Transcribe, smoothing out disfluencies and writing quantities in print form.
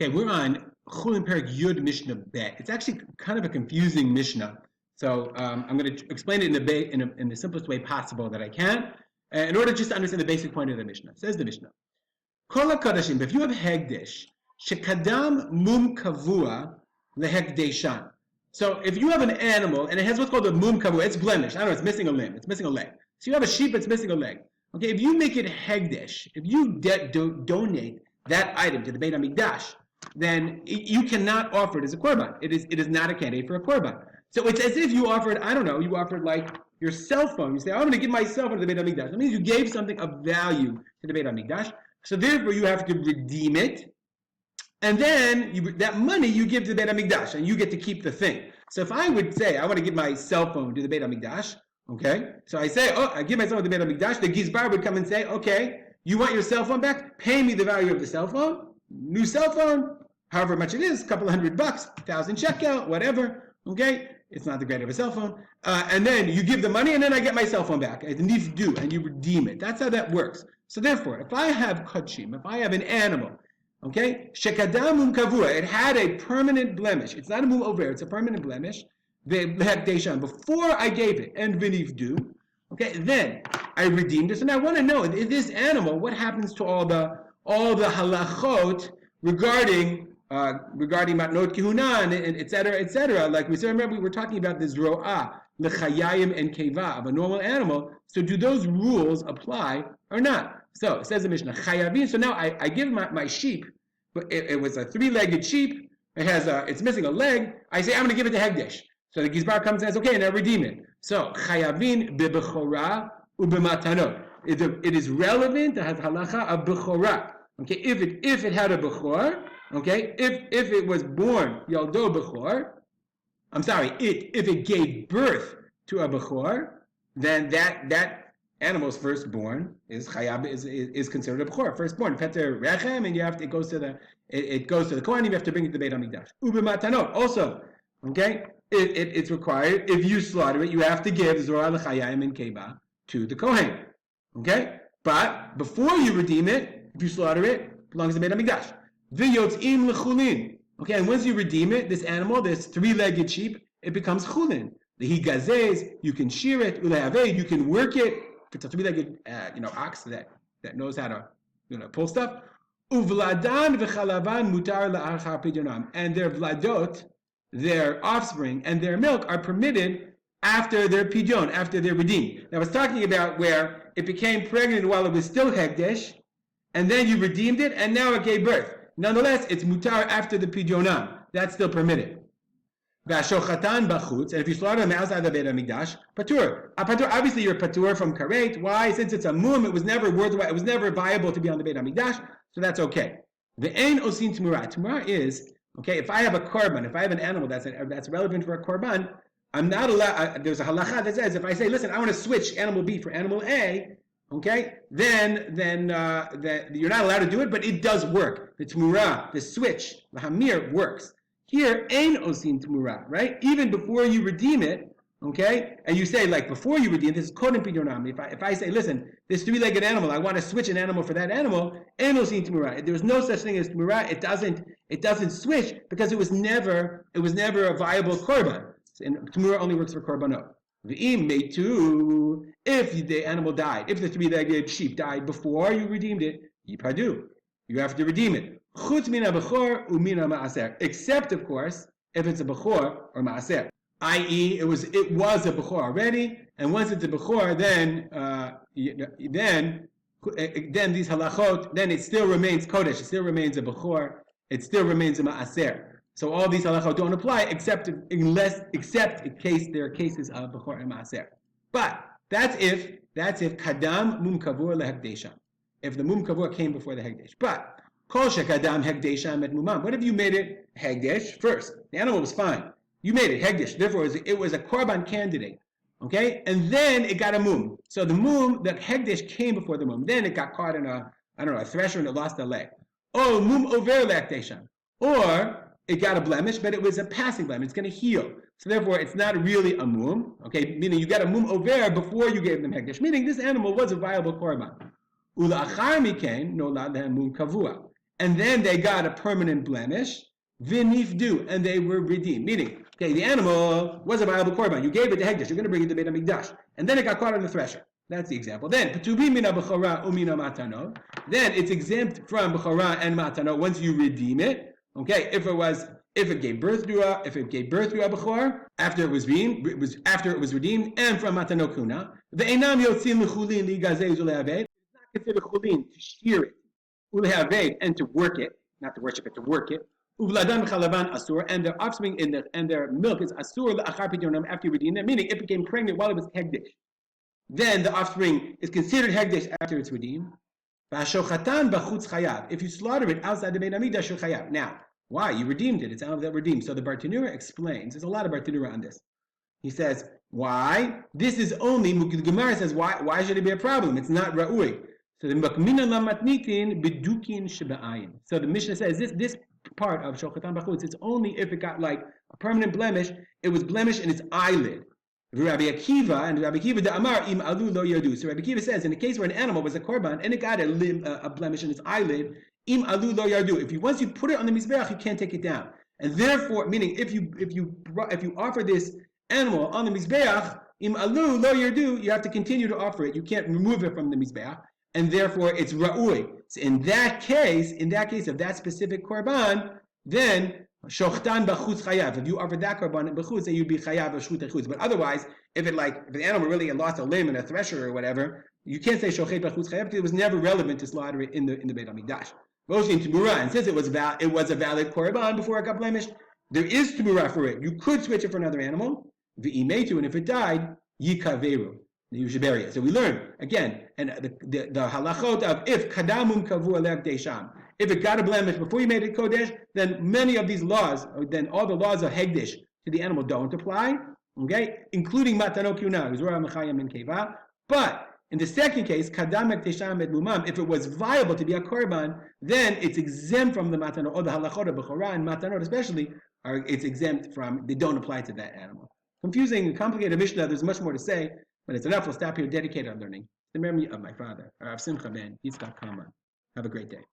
Okay, we're on Chullin Perik Yud Mishnah Bet. It's actually kind of a confusing Mishnah, so I'm going to explain it in the simplest way possible that I can, in order just to understand the basic point of the Mishnah. Says the Mishnah, Kol HaKadashim, if you have Hegdish, Shekadam Mum Kavua Lehegdeshan. So if you have an animal, and it has what's called a Mum Kavua, it's blemished, I don't know, it's missing a limb, it's missing a leg. So you have a sheep that's missing a leg. Okay, if you make it Hegdish, if you donate that item to the Beit HaMikdash, then you cannot offer it as a korban. It is not a candidate for a korban. So it's as if you offered, I don't know, you offered like your cell phone. You say, I'm going to give my cell phone to the Beit HaMikdash. That means you gave something of value to the Beit HaMikdash. So therefore you have to redeem it. And then that money you give to the Beit HaMikdash, and you get to keep the thing. So if I would say, I want to give my cell phone to the Beit HaMikdash, okay? So I say, I give my cell phone to the Beit HaMikdash. The Gizbar would come and say, okay, you want your cell phone back? Pay me the value of the cell phone. New cell phone, however much it is, a couple $100, 1,000 shekel, whatever, okay? It's not the great of a cell phone. And then you give the money, and then I get my cell phone back. It's nifdu, and you redeem it. That's how that works. So therefore, if I have kodshim, if I have an animal, okay, shekadam mum kavua, it had a permanent blemish. It's not a mum over, it's a permanent blemish. Before I gave it, and vinifdu, okay, then I redeemed it. And I want to know, in this animal, what happens to all the halachot regarding matnot kihuna and et cetera. Like we said, remember we were talking about this ro'ah, lechayayim and keva of a normal animal. So do those rules apply or not? So it says the Mishnah, chayavin. So now I give my sheep, but it was a three-legged sheep. It's missing a leg. I say I'm going to give it to Hegdesh. So the Gizbar comes and says, okay, now redeem it. So chayavin bebechora ubematanot. It is relevant to have halacha of bechora. Okay, if it had a bechor, okay, if it was born yaldo bechor, if it gave birth to a bechor, then that animal's firstborn is chayab is considered a bechor, firstborn. Peter rechem, and it goes to the kohen. You have to bring it to the Beit HaMikdash. Ubematanot also, okay, it's required if you slaughter it, you have to give zorah lechayim and keva to the kohen. Okay, but before you redeem it, if you slaughter it, it belongs to the Beit HaMikdash. V'yotzim lechulin. Okay, and once you redeem it, this animal, this three-legged sheep, it becomes chulin. The higazes, you can shear it. Ulehaved, you can work it. If it's a three-legged, ox that knows how to, pull stuff. Uvladan v'chalavan mutar la'achar pidionam. And their vladot, their offspring, and their milk are permitted after their pidyon, after they're redeemed. Now, I was talking about where it became pregnant while it was still hegdesh, and then you redeemed it, and now it gave birth. Nonetheless, it's mutar after the pidyonam. That's still permitted. V'ashochatan bachutz, and if you slaughter them outside the Beit HaMikdash, patur. Obviously, you're patur from karet. Why? Since it's a mum, it was never worthwhile. It was never viable to be on the Beit HaMikdash, so that's okay. Ve'ein osin tmura. Tmura is, okay, if I have a korban, if I have an animal that's relevant for a korban, I'm not allowed. There's a halacha that says if I say, listen, I want to switch animal B for animal A, okay, then you're not allowed to do it, but it does work. The tmura, the switch, the hamir works. Here, ein osin tmura, right? Even before you redeem it, okay, and you say like before you redeem this is kodem pidonam. If I say, listen, this three-legged animal, I want to switch an animal for that animal, ein osin tmura. There's no such thing as tmura. It doesn't switch because it was never a viable korban. And tmura only works for korbanot. V'im meitu, if the animal died, if the three-legged sheep died before you redeemed it, yipadu, you have to redeem it. Chutz mina bechor umina maaser, except of course if it's a bechor or maaser, i.e. it was a bechor already, and once it's a bechor, then these halachot, then it still remains kodesh, it still remains a bechor, it still remains a maaser. So all these halachot don't apply except in case there are cases of bechor and maaser. But that's if kadam mum kavur lehegdesha. If the mum kavur came before the hegdesh. But kol shekadam hegdesha et mumam. What if you made it hegdesh first? The animal was fine. You made it hegdesh. Therefore, it was a korban candidate. Okay, and then it got a mum. So the mum, that hegdesh came before the mum. Then it got caught in a thresher and it lost a leg. Oh, mum over lehegdesha. Or it got a blemish, but it was a passing blemish. It's going to heal. So therefore, it's not really a mum. Okay, meaning you got a mum over before you gave them hegdesh. Meaning this animal was a viable korban. Ula'achar mikain nolad lehem mum kavua. and then they got a permanent blemish, v'nifdu, and they were redeemed. Meaning, okay, the animal was a viable korban. You gave it to Hekdesh. You're going to bring it to Beit HaMikdash. And then it got caught on the thresher. That's the example. Then, Petubim mina b'chora umina matanot. Then it's exempt from b'chora and matanot once you redeem it. Okay, if it gave birth to a b'chor after it was redeemed, and from matanot kuna, ve'enam yotzim l'chulin ligazei ulehaved. It's not considered chulin to shear it, ulehaved, and to work it, not to worship it, to work it. Uvladan chalaban asur, and their offspring and their milk is asur la'achar pidionam after you redeem them. Meaning, it became pregnant while it was hegdish. Then the offspring is considered hegdish after it's redeemed. If you slaughter it outside the Beit HaMikdash, you're chayav. Now, why? You redeemed it. It's out of that redeemed. So the Bartanura explains. There's a lot of Bartanura on this. He says, why? This is only, the Gemara says, why should it be a problem? It's not ra'ui. So the Makmina lamatnitin bidukin sheba'ayin. So the Mishnah says, this part of Shochatan B'chutz, it's only if it got like a permanent blemish, it was blemished in its eyelid. Rabbi Akiva the Amar im alu lo yardu. So Rabbi Akiva says, in the case where an animal was a korban and it got a blemish in its eyelid, im alu lo yardu. Once you put it on the mizbeach, you can't take it down. And therefore, meaning if you offer this animal on the mizbeach, im alu lo yardu, you have to continue to offer it. You can't remove it from the mizbeach, and therefore it's ra'ui. So in that case of that specific korban, then shochtan b'chutz chayav. If you offer that korban b'chutz, then you'd be chayav b'shut chutz. But otherwise, if the animal really had lost a limb in a thresher or whatever, you can't say shochet b'chutz chayav because it was never relevant to slaughter it in the Beit HaMikdash. Roshin Tumura, and since it was a valid korban before it got blemished, there is Tumura for it. You could switch it for another animal, v'imetu, and if it died, yikaveru. You should bury it. So we learn again, and the halachot of if kadamum kavu alek desham. If it got a blemish before you made it kodesh, then many of these laws, then all the laws of hegdish to the animal don't apply. Okay, including matanot kuna, zura mechayim and keva. But in the second case, kadam ek desham et mumam, if it was viable to be a korban, then it's exempt from the matanot or the halachot of bechorah, and matanot especially it's exempt from. They don't apply to that animal. Confusing and complicated Mishnah. There's much more to say. But it's enough. We'll stop here. Dedicated on learning. The memory of my father, Rav Simcha ben Yitzchak Kalman. Have a great day.